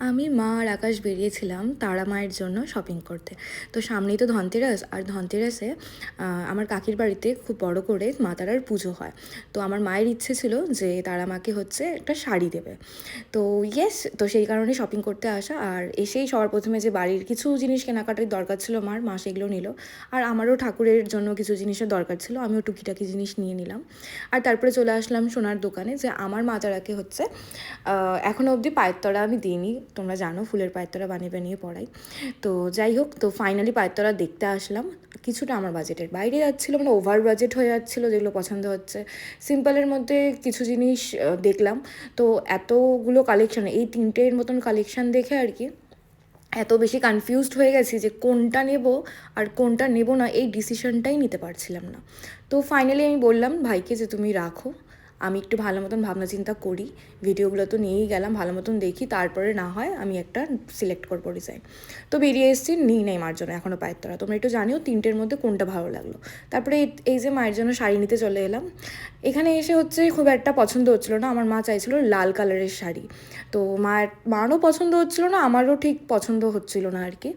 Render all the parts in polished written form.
আমি মা আর আকাশ বেরিয়েছিলাম তারা মায়ের জন্য শপিং করতে। তো সামনেই তো ধনতেরাস, আর ধনতেরাসে আমার কাকির বাড়িতে খুব বড় করে মা তারার পুজো হয়। তো আমার মায়ের ইচ্ছে ছিল যে তারা মাকে হচ্ছে একটা শাড়ি দেবে। তো ইয়েস, তো সেই কারণে শপিং করতে আসা। আর এসেই সবার প্রথমে যে বাড়ির কিছু জিনিস কেনাকাটার দরকার ছিল মা সেগুলো নিল। আর আমারও ঠাকুরের জন্য কিছু জিনিসের দরকার ছিল, আমিও টুকিটাকি জিনিস নিয়ে নিলাম। আর তারপরে চলে আসলাম সোনার দোকানে, যে আমার মা তারাকে হচ্ছে এখনও অবধি পায়ের তলা আমি দিইনি। তোমরা জানো ফুলের পায়ের তলা বানিয়ে বানিয়ে পড়াই। তো যাই হোক, তো ফাইনালি পায়ের তলা দেখতে আসলাম। কিছুটা আমার বাজেটের বাইরে যাচ্ছিলো, মানে ওভার বাজেট হয়ে যাচ্ছিলো, যেগুলো পছন্দ হচ্ছে। সিম্পলের মধ্যে কিছু জিনিস দেখলাম। তো এতগুলো কালেকশান, এই তিনটের মতন কালেকশান দেখে আর কি এত বেশি কনফিউজড হয়ে গেছি যে কোনটা নেব আর কোনটা নেব না, এই ডিসিশনটাই নিতে পারছিলাম না। তো ফাইনালি আমি বললাম ভাইকে যে তুমি রাখো, আমি একটু ভালো মতন ভাবনা চিন্তা করি। ভিডিওগুলো তো নিয়েই গেলাম, ভালো মতন দেখি, তারপরে না হয় আমি একটা সিলেক্ট করবো ডিজাইন। তো বেরিয়ে এসেছি, নিই নেই মার জন্য এখনও পায়ের তলা। তোমরা একটু জানিও তিনটের মধ্যে কোনটা ভালো লাগলো। তারপরে এই যে মায়ের জন্য শাড়ি নিতে চলে এলাম। এখানে এসে হচ্ছে খুব একটা পছন্দ হচ্ছিলো না, আমার মা চাইছিল লাল কালারের শাড়ি। তো মারও পছন্দ হচ্ছিলো না, আমারও ঠিক পছন্দ হচ্ছিল না আর কি।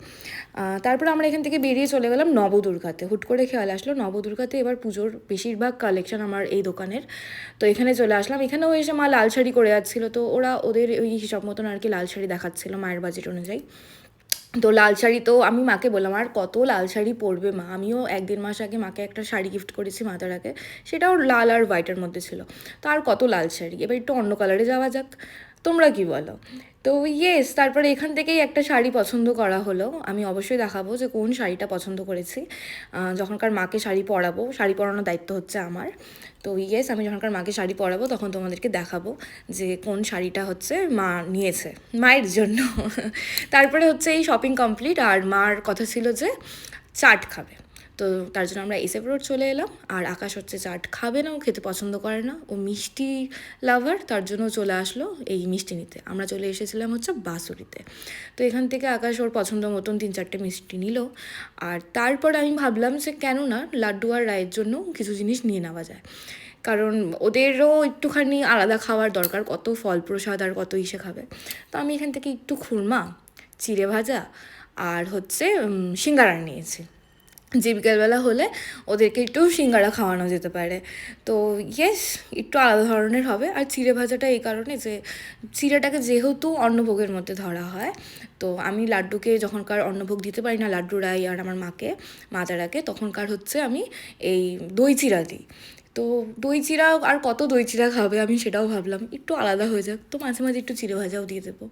তারপরে আমরা এখান থেকে বেরিয়ে চলে গেলাম নবদুর্গাতে। হুট করে খেয়াল আসলো নবদুর্গাতে এবার পুজোর বেশিরভাগ কালেকশন আমার এই দোকানের। তো এখানে চলে আসলাম। এখানেও এসে মা লাল শাড়ি করে যাচ্ছিলো, তো ওদের ওই হিসাব মতন আর কি লাল শাড়ি দেখাচ্ছিলো মায়ের বাজেট অনুযায়ী। তো লাল শাড়ি, তো আমি মাকে বললাম আর কত লাল শাড়ি পরবে মা, আমিও 1-1.5 মাস আগে মাকে একটা শাড়ি গিফট করেছি মা তারাকে, সেটাও লাল আর হোয়াইটের মধ্যে ছিল। তো আর কত লাল শাড়ি, এবার একটু অন্য কালারে যাওয়া যাক, তোমরা কি বলো? তো ইয়েস, তারপরে এখান থেকেই একটা শাড়ি পছন্দ করা হলো। আমি অবশ্যই দেখাবো যে কোন শাড়িটা পছন্দ করেছি। যখনকার মাকে শাড়ি পরাবো, শাড়ি পরানোর দায়িত্ব হচ্ছে আমার। তো ইয়েস, আমি যখনকার মাকে শাড়ি পরাবো তখন তোমাদেরকে দেখাবো যে কোন শাড়িটা হচ্ছে মা নিয়েছে মায়ের জন্য। তারপরে হচ্ছে এই শপিং কমপ্লিট, আর মার কথা ছিল যে চাট খাবে। তো তার জন্য আমরা এসএফ রোড চলে এলাম। আর আকাশ হচ্ছে চাট খাবে না, ও খেতে পছন্দ করে না, ও মিষ্টি লাভার, তার জন্য চলে আসলো এই মিষ্টি নিতে। আমরা চলে এসেছিলাম হচ্ছে বাঁশুড়িতে। তো এখান থেকে আকাশ ওর পছন্দ মতন 3-4টে মিষ্টি নিল। আর তারপর আমি ভাবলাম যে কেন না লাড্ডু আর রায়ের জন্য কিছু জিনিস নিয়ে নেওয়া যায়, কারণ ওদেরও একটুখানি আলাদা খাওয়ার দরকার, কত ফল প্রসাদ আর কত ইসে খাবে। তো আমি এখান থেকে একটু খুরমা, চিড়ে ভাজা আর হচ্ছে সিঙ্গারা নিয়েছি, যে বিকেলবেলা হলে ওদেরকে একটু সিঙ্গারা খাওয়ানো যেতে পারে। তো ইয়েস, একটু আলাদা ধরনের হবে। আর চিড়ে ভাজাটা এই কারণে যে চিড়েটাকে যেহেতু অন্নভোগের মধ্যে ধরা হয়, তো আমি লাড্ডুকে যখনকার অন্নভোগ দিতে পারি না, লাড্ডু রাই আর আমার মাকে, মা তারাকে, তখনকার হচ্ছে আমি এই দই চিড়া দিই। তো দই চিড়া আর কত দই চিড়া খাবে, আমি সেটাও ভাবলাম একটু আলাদা হয়ে যাক, তো মাঝে মাঝে একটু চিড়ে ভাজাও দিয়ে দেবো।